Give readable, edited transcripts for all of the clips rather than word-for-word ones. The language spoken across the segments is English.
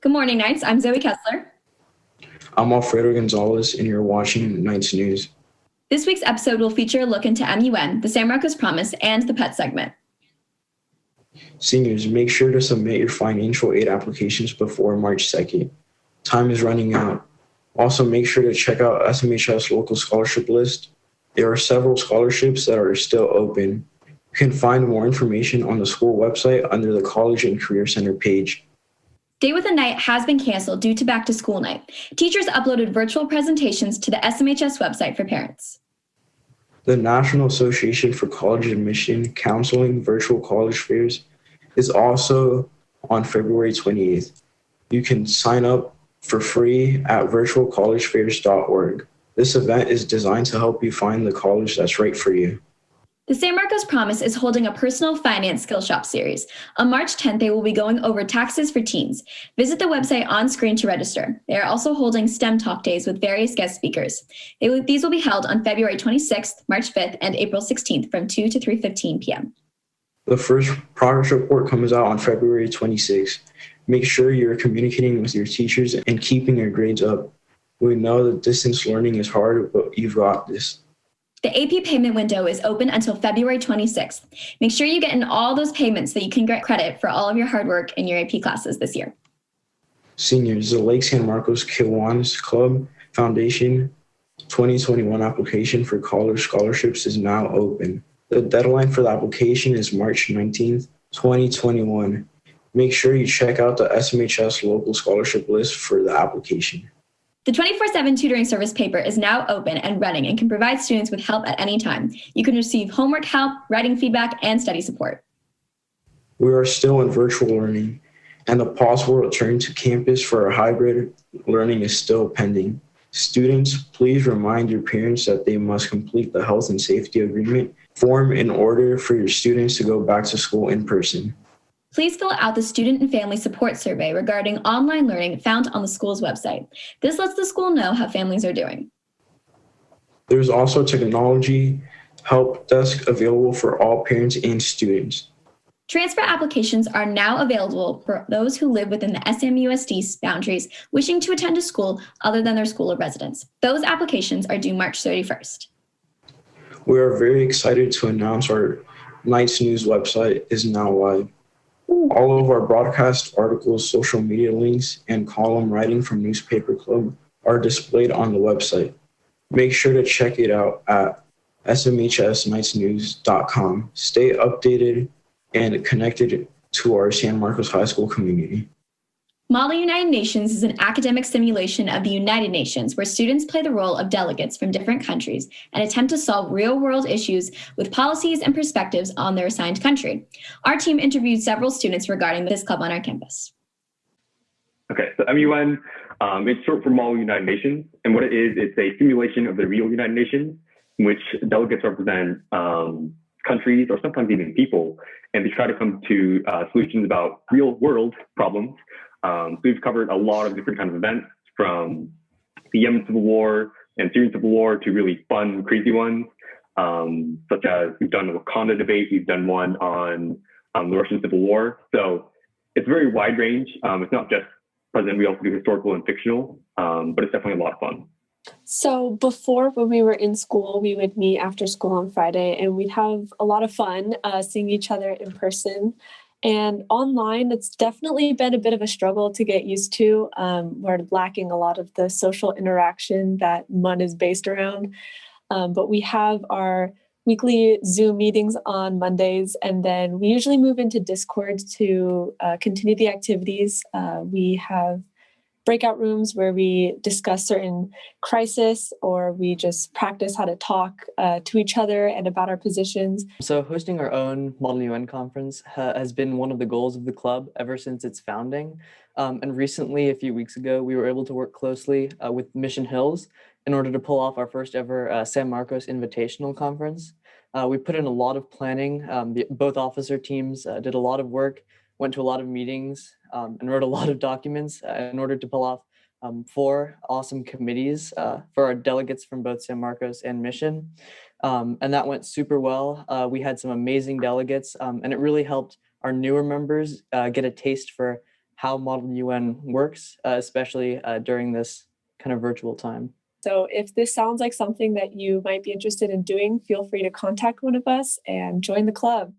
Good morning, Knights. I'm Zoe Kessler. I'm Alfredo Gonzalez, and you're watching Knights News. This week's episode will feature a look into MUN, the San Marcos Promise, and the PET segment. Seniors, make sure to submit your financial aid applications before March 2nd. Time is running out. Also, make sure to check out SMHS local scholarship list. There are several scholarships that are still open. You can find more information on the school website under the College and Career Center page. Day with a Night has been canceled due to back to school night. Teachers uploaded virtual presentations to the SMHS website for parents. The National Association for College Admission Counseling Virtual College Fairs is also on February 28th. You can sign up for free at virtualcollegefairs.org. This event is designed to help you find the college that's right for you. The San Marcos Promise is holding a personal finance skill shop series. On March 10th, they will be going over taxes for teens. Visit the website on screen to register. They are also holding STEM Talk Days with various guest speakers. These will be held on February 26th, March 5th, and April 16th from 2 to 3:15 p.m. The first progress report comes out on February 26th. Make sure you're communicating with your teachers and keeping your grades up. We know that distance learning is hard, but you've got this. The AP payment window is open until February 26th. Make sure you get in all those payments so that you can get credit for all of your hard work in your AP classes this year. Seniors, the Lake San Marcos Kiwanis Club Foundation 2021 application for college scholarships is now open. The deadline for the application is March 19th, 2021. Make sure you check out the SMHS local scholarship list for the application. The 24/7 tutoring service paper is now open and running and can provide students with help at any time. You can receive homework help, writing feedback, and study support. We are still in virtual learning, and the possible return to campus for a hybrid learning is still pending. Students, please remind your parents that they must complete the health and safety agreement form in order for your students to go back to school in person. Please fill out the Student and Family Support Survey regarding online learning found on the school's website. This lets the school know how families are doing. There's also a technology help desk available for all parents and students. Transfer applications are now available for those who live within the SMUSD boundaries wishing to attend a school other than their school of residence. Those applications are due March 31st. We are very excited to announce our Knights News website is now live. All of our broadcast articles, social media links, and column writing from Newspaper Club are displayed on the website. Make sure to check it out at smhsknightsnews.com. Stay updated and connected to our San Marcos High School community. Model United Nations is an academic simulation of the United Nations where students play the role of delegates from different countries and attempt to solve real-world issues with policies and perspectives on their assigned country. Our team interviewed several students regarding this club on our campus. Okay, so MUN, it's short for Model United Nations, and what it is, it's a simulation of the real United Nations, in which delegates represent countries or sometimes even people, and they try to come to solutions about real-world problems. So we've covered a lot of different kinds of events, from the Yemen Civil War and Syrian Civil War to really fun, crazy ones, such as we've done the Wakanda debate, we've done one on the Russian Civil War. So it's a very wide range. It's not just present, we also do historical and fictional, but it's definitely a lot of fun. So before, when we were in school, we would meet after school on Friday and we'd have a lot of fun seeing each other in person. And online, it's definitely been a bit of a struggle to get used to. We're lacking a lot of the social interaction that MUN is based around. But we have our weekly Zoom meetings on Mondays, and then we usually move into Discord to continue the activities. We have breakout rooms where we discuss certain crisis, or we just practice how to talk to each other and about our positions. So hosting our own Model UN conference has been one of the goals of the club ever since its founding. And recently, a few weeks ago, we were able to work closely with Mission Hills in order to pull off our first ever San Marcos Invitational Conference. We put in a lot of planning. Both officer teams did a lot of work, went to a lot of meetings, and wrote a lot of documents in order to pull off 4 awesome committees for our delegates from both San Marcos and Mission. And that went super well. We had some amazing delegates, and it really helped our newer members get a taste for how Model UN works, especially during this kind of virtual time. So if this sounds like something that you might be interested in doing, feel free to contact one of us and join the club.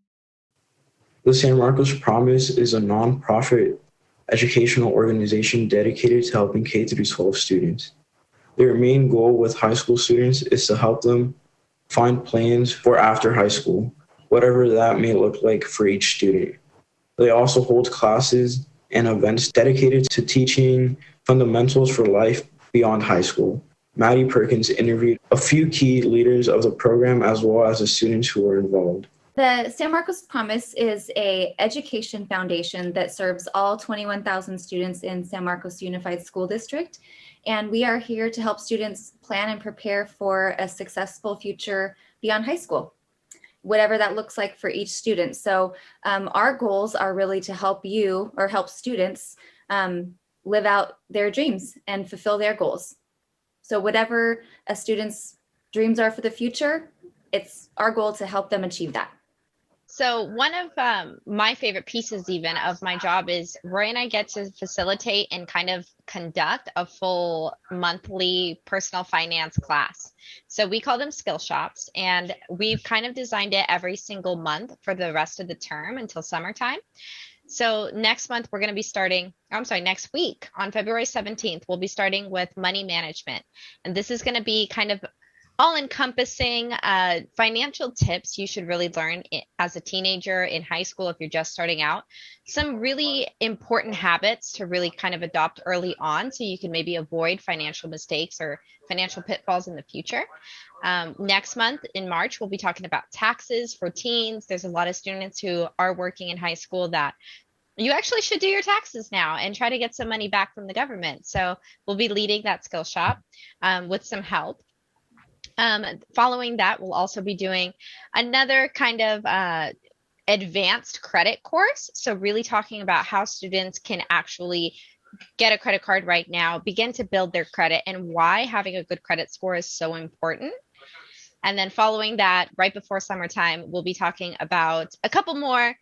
The San Marcos Promise is a nonprofit educational organization dedicated to helping K-12 students. Their main goal with high school students is to help them find plans for after high school, whatever that may look like for each student. They also hold classes and events dedicated to teaching fundamentals for life beyond high school. Maddie Perkins interviewed a few key leaders of the program as well as the students who were involved. The San Marcos Promise is an education foundation that serves all 21,000 students in San Marcos Unified School District. And we are here to help students plan and prepare for a successful future beyond high school, whatever that looks like for each student. So our goals are really to help you or help students live out their dreams and fulfill their goals. So whatever a student's dreams are for the future, it's our goal to help them achieve that. So one of my favorite pieces even of my job is Roy and I get to facilitate and kind of conduct a full monthly personal finance class. So we call them skill shops, and we've kind of designed it every single month for the rest of the term until summertime. So next month we're going to be starting, next week on February 17th, we'll be starting with money management. And this is going to be kind of all-encompassing financial tips you should really learn as a teenager in high school if you're just starting out. Some really important habits to really kind of adopt early on so you can maybe avoid financial mistakes or financial pitfalls in the future. Next month in March, we'll be talking about taxes for teens. There's a lot of students who are working in high school that you actually should do your taxes now and try to get some money back from the government. So we'll be leading that skill shop with some help. Following that, we'll also be doing another kind of advanced credit course. So really talking about how students can actually get a credit card right now, begin to build their credit, and why having a good credit score is so important. And then following that, right before summertime, we'll be talking about a couple more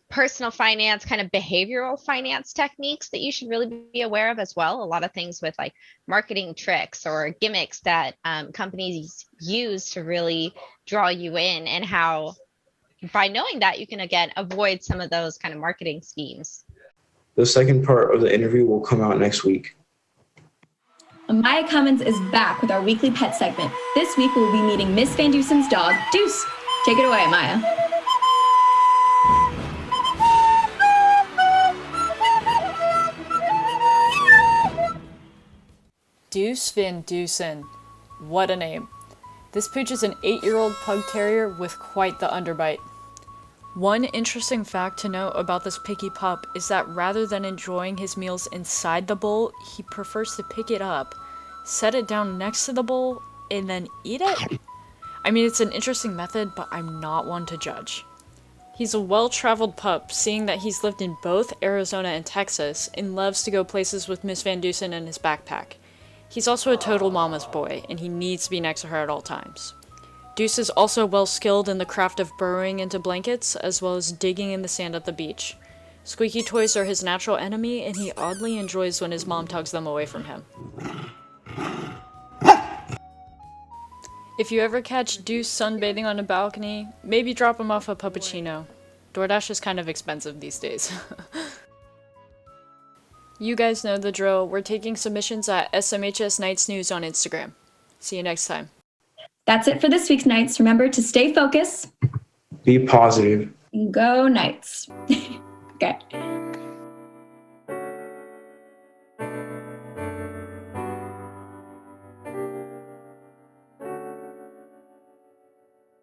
personal finance, kind of behavioral finance techniques that you should really be aware of as well. A lot of things with like marketing tricks or gimmicks that companies use to really draw you in, and how by knowing that you can again avoid some of those kind of marketing schemes. The second part of the interview will come out next week. Maya Cummins is back with our weekly pet segment. This week we'll be meeting Miss Van Dusen's dog, Deuce. Take it away, Maya. Deuce Van Dusen. What a name. This pooch is an 8-year-old pug terrier with quite the underbite. One interesting fact to note about this picky pup is that rather than enjoying his meals inside the bowl, he prefers to pick it up, set it down next to the bowl, and then eat it? I mean, it's an interesting method, but I'm not one to judge. He's a well-traveled pup, seeing that he's lived in both Arizona and Texas, and loves to go places with Miss Van Dusen in his backpack. He's also a total mama's boy, and he needs to be next to her at all times. Deuce is also well skilled in the craft of burrowing into blankets, as well as digging in the sand at the beach. Squeaky toys are his natural enemy, and he oddly enjoys when his mom tugs them away from him. If you ever catch Deuce sunbathing on a balcony, maybe drop him off a puppuccino. DoorDash is kind of expensive these days. You guys know the drill. We're taking submissions at SMHS Nights News on Instagram. See you next time. That's it for this week's Nights. Remember to stay focused. Be positive. Go Knights. Okay.